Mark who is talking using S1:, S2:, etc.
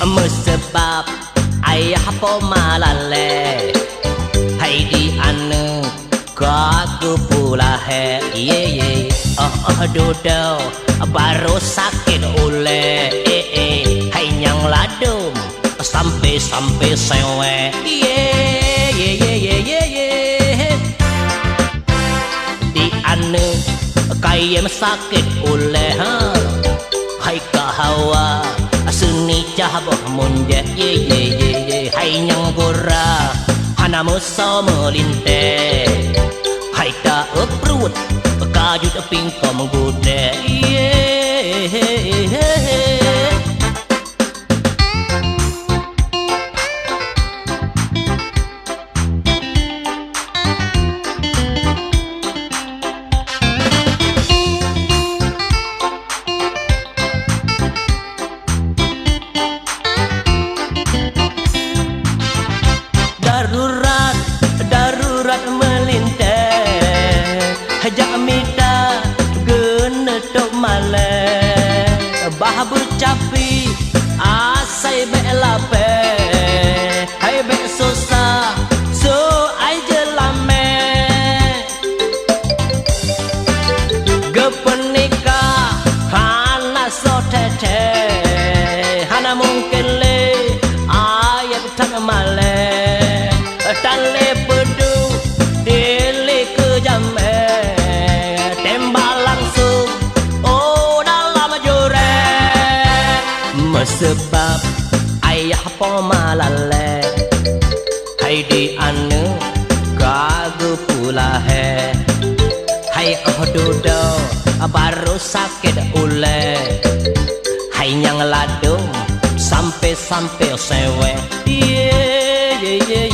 S1: Sebab ayah pemalale hai di ane kaku pula he ye dodo baru sakit ule hai nyang ladum sampai sewe ye di ane kayem sakit ule hai kahawa seni cahboh munde ye hai nyang gora hana musa melinte hai ta uprut kajut pingkom gude ye darurat melintas hajak minta guna tok male bah bercapi asai be lape hai be susah so ai jelame gepenika hana so tete hana mungkin le ayat tak male tale pedu dele ke jame tembak langsung oh dalam jure sebab ayah pemalale hai di ane gagu pula he hai dodo baru sakit ule hai nyang ladung sampai sewe ye